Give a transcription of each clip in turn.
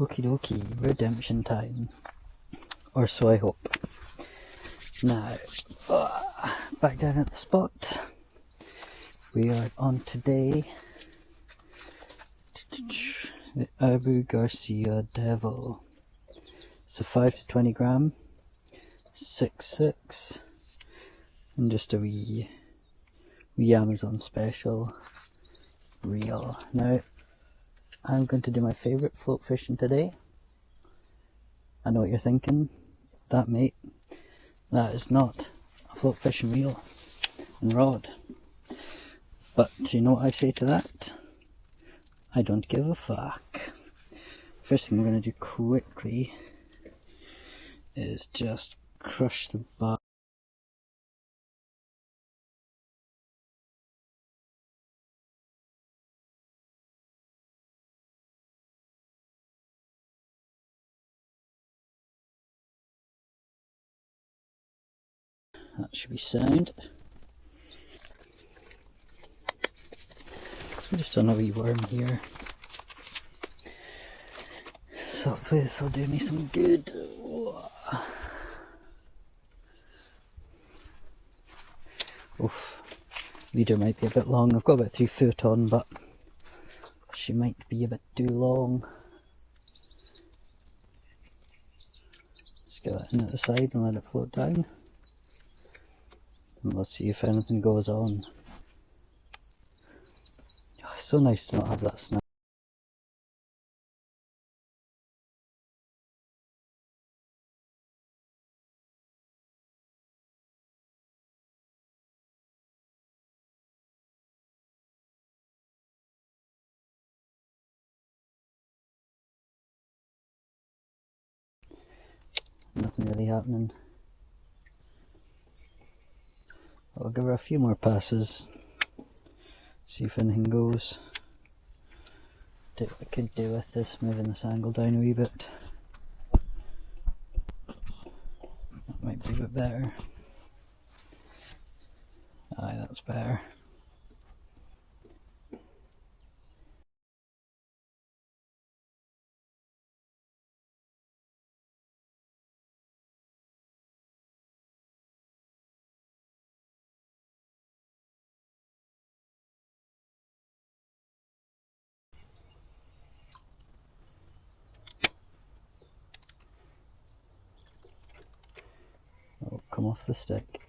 Okie dokie, redemption time. Or so I hope. Now, back down at the spot. We are on today. The Abu Garcia Devil. It's a 5 to 20 gram, 6.6, and just a wee Amazon special reel. Now, I'm going to do my favourite float fishing today. I know what you're thinking, that mate, that is not a float fishing reel and rod. But you know what I say to that? I don't give a fuck. First thing I'm going to do quickly is just crush the bar. That should be sound. I'm just on a wee worm here. So hopefully this will do me some good. Oof. Leader might be a bit long. I've got about 3 foot on, but she might be a bit too long. Just get that in at the side and let it float down. And we'll see if anything goes on. Oh, it's so nice to not have that snap. Nothing really happening. I'll give her a few more passes, see if anything goes. Do what I could do with this, moving this angle down a wee bit. That might be a bit better. Aye, that's better. Oh, come off the stick.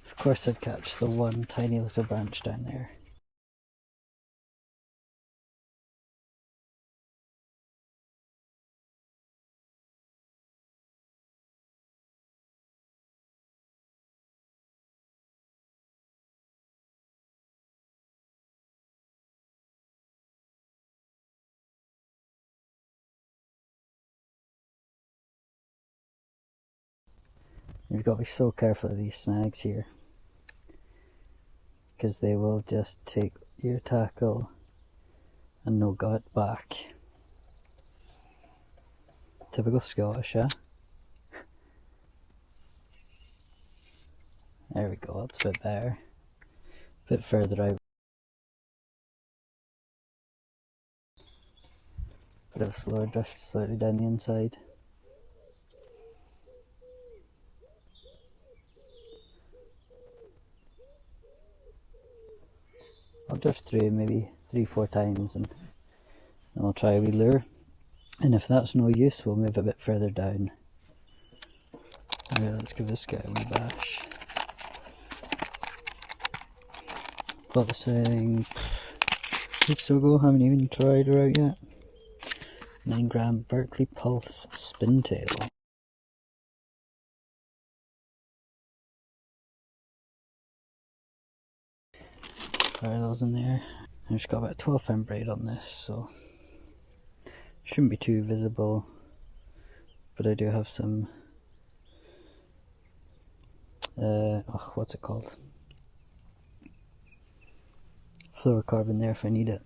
Of course I'd catch the one tiny little branch down there. You've got to be so careful of these snags here, because they will just take your tackle and no got back. Typical Scottish, eh? There we go, that's a bit better. A bit further out. Bit of a slower drift slightly down the inside. I'll drift through maybe 3-4 times and then I'll try a wee lure. And if that's no use, we'll move a bit further down. Alright, let's give this guy a wee bash. Bought this thing weeks ago, haven't even tried her out yet. 9 gram Berkeley Pulse Spintail. Fire those in there. I've just got about a 12-pound braid on this, so shouldn't be too visible, but I do have some what's it called, fluorocarbon there if I need it.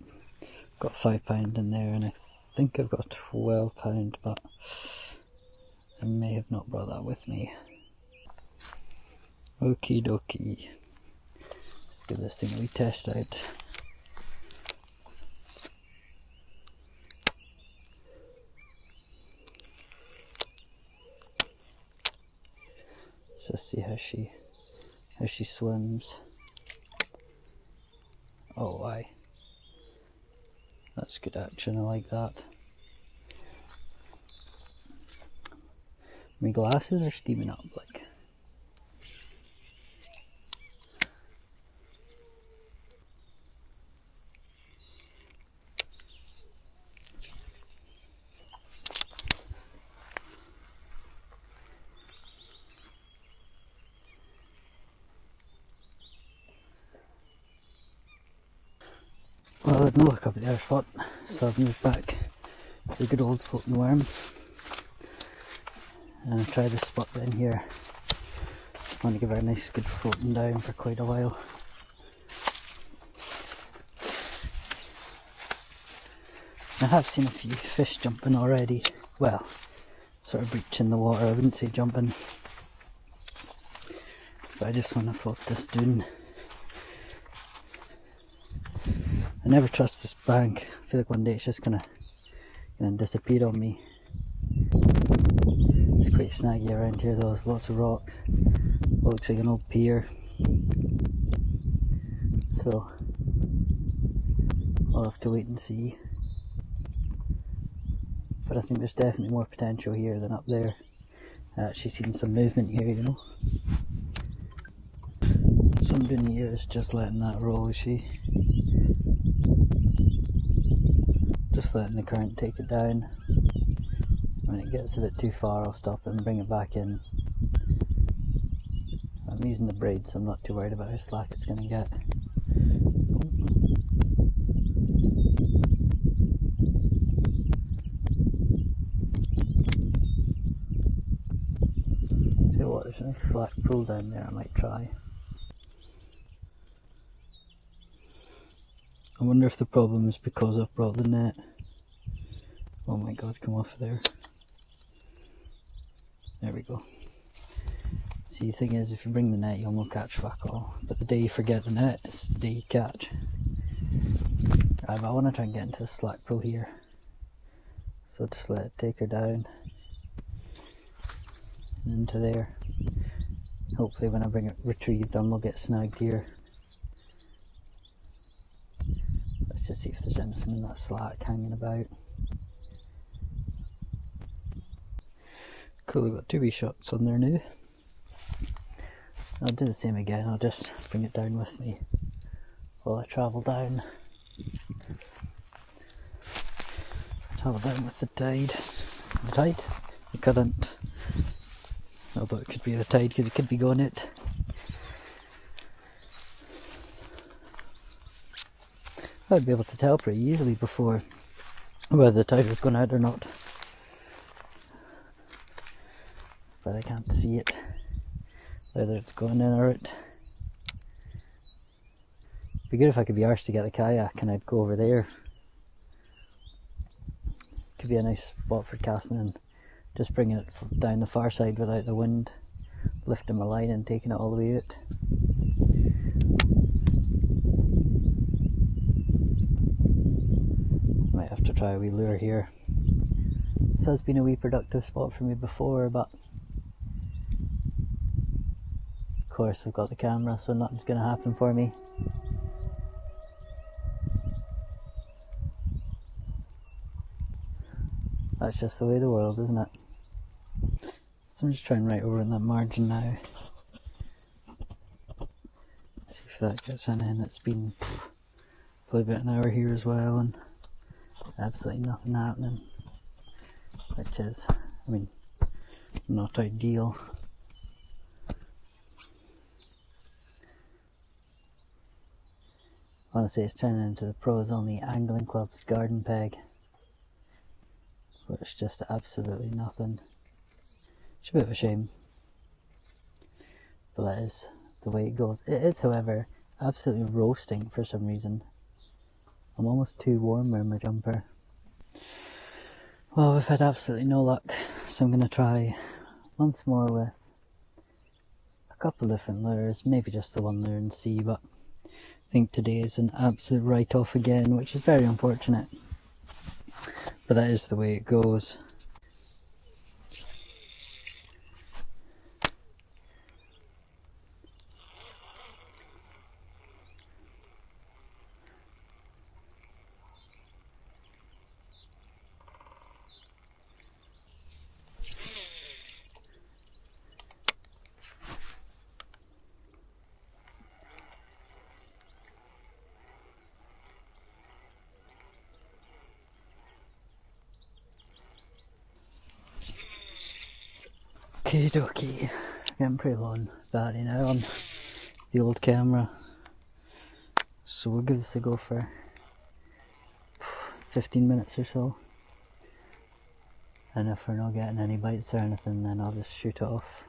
Got 5 pound in there, and I think I've got a 12 pound, but I may have not brought that with me. Okie dokie, let's give this thing a wee test out. Just see how she swims. Oh, aye. That's good action, I like that. My glasses are steaming up, like. Well, I'd know a couple of hours hot, so I've moved back to the good old floating worm. And I've tried this spot down here. I want to give her a nice good floating down for quite a while. I have seen a few fish jumping already. Well, sort of breaching the water, I wouldn't say jumping. But I just want to float this down. I never trust this bank. I feel like one day it's just gonna disappear on me. It's quite snaggy around here though, there's lots of rocks. Looks like an old pier. So I'll have to wait and see. But I think there's definitely more potential here than up there. I actually seen some movement here, you know. So I'm doing here is just letting that roll, you see. Just letting the current take it down. When it gets a bit too far, I'll stop it and bring it back in. I'm using the braid, so I'm not too worried about how slack it's going to get. Tell you what, there's a nice slack pull down there I might try. I wonder if the problem is because I've brought the net. Oh my god, come off there. There we go. See, the thing is, if you bring the net, you'll not catch fuck all. But the day you forget the net, it's the day you catch. But I want to try and get into the slack pull here. So just let it take her down. And into there. Hopefully when I bring it retrieved, we'll get snagged here. Let's just see if there's anything in that slack hanging about. Cool, we've got 2 wee shots on there now. I'll do the same again, I'll just bring it down with me while I travel down. Travel down with the tide. The tide? The current. Although it could be the tide because it could be going out. I'd be able to tell pretty easily before whether the tide was going out or not. But I can't see it, whether it's going in or out. It'd be good if I could be arsed to get the kayak and I'd go over there. Could be a nice spot for casting and just bringing it down the far side without the wind, lifting my line and taking it all the way out. Might have to try a wee lure here. This has been a wee productive spot for me before, but of course I've got the camera, so nothing's going to happen for me. That's just the way of the world, isn't it? So I'm just trying right over in that margin now. See if that gets in. It's been probably about an hour here as well, and absolutely nothing happening, which is, I mean, not ideal. Honestly, it's turning into the Pros Only Angling Club's garden peg, where it's just absolutely nothing. It's a bit of a shame, but that is the way it goes. It is, however, absolutely roasting for some reason. I'm almost too warm around my jumper. Well, we've had absolutely no luck, so I'm going to try once more with a couple different lures, maybe just the one lure and see, but I think today is an absolute write-off again, which is very unfortunate. But that is the way it goes. Okay, dokie. Getting pretty low on battery now on the old camera, so we'll give this a go for 15 minutes or so, and if we're not getting any bites or anything, then I'll just shoot it off,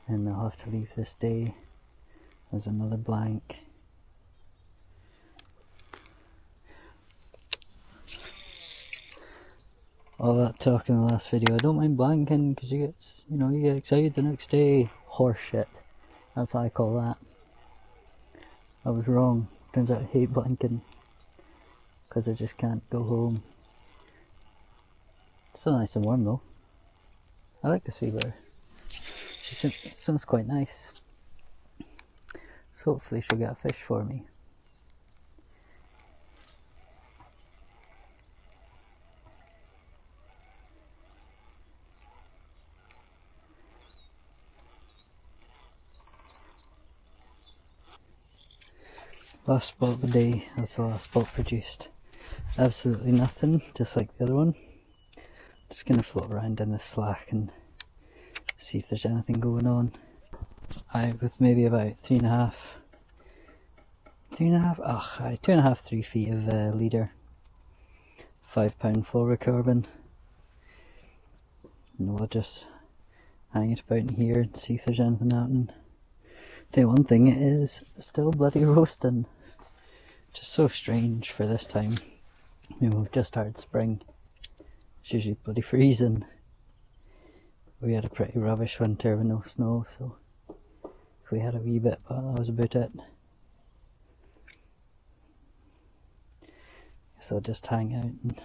and I'll have to leave this day as another blank. All that talk in the last video, I don't mind blanking because you get excited the next day. Horse shit. That's what I call that. I was wrong. Turns out I hate blanking because I just can't go home. It's so nice and warm though. I like this wee bird. She sounds quite nice. So hopefully she'll get a fish for me. Last spot of the day, that's the last spot produced. Absolutely nothing, just like the other one. Just gonna float around in the slack and see if there's anything going on. With maybe about 2.5, 3 feet of leader, 5-pound fluorocarbon. And we'll just hang it about in here and see if there's anything happening. Tell you one thing, it is still bloody roasting. Just so strange for this time. I mean, we've just started spring. It's usually bloody freezing. We had a pretty rubbish winter with no snow, so we had a wee bit, but that was about it. So I'll just hang out and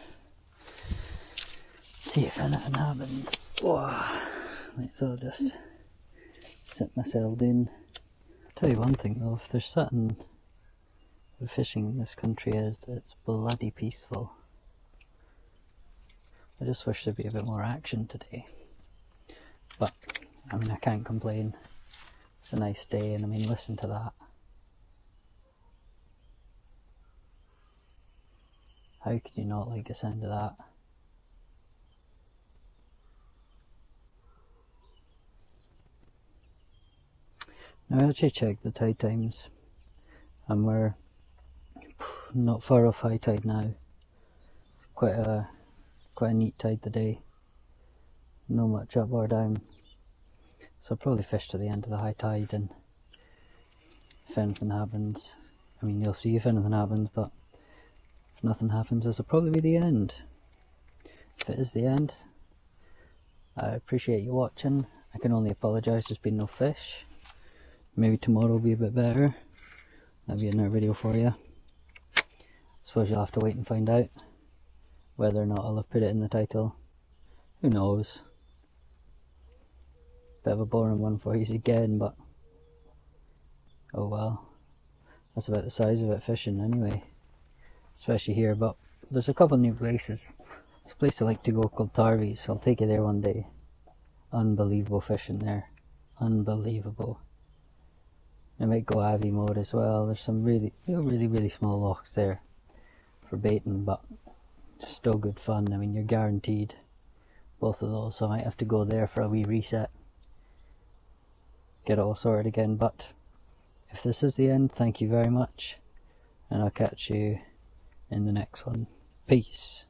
see if anything happens. Whoa. Right, so I'll just sit myself down. Tell you one thing though, if there's something with fishing in this country is that it's bloody peaceful. I just wish there'd be a bit more action today. But, I mean, I can't complain. It's a nice day, and I mean, listen to that. How could you not like the sound of that? Now I actually checked the tide times, and we're not far off high tide now. Quite a neat tide today. No much up or down. So I'll probably fish to the end of the high tide, and if anything happens, I mean, you'll see if anything happens, but if nothing happens, this will probably be the end. If it is the end, I appreciate you watching. I can only apologise there's been no fish. Maybe tomorrow will be a bit better. That'll be another video for you. I suppose you'll have to wait and find out whether or not I'll have put it in the title. Who knows? Bit of a boring one for you again, but oh well. That's about the size of it fishing anyway. Especially here, but there's a couple new places. There's a place I like to go called Tarvy's. I'll take you there one day. Unbelievable fishing there. Unbelievable. I might go Avi mode as well. There's some really small lochs there for baiting, but it's still good fun. I mean, you're guaranteed both of those, so I might have to go there for a wee reset. Get it all sorted again, but if this is the end, thank you very much, and I'll catch you in the next one. Peace.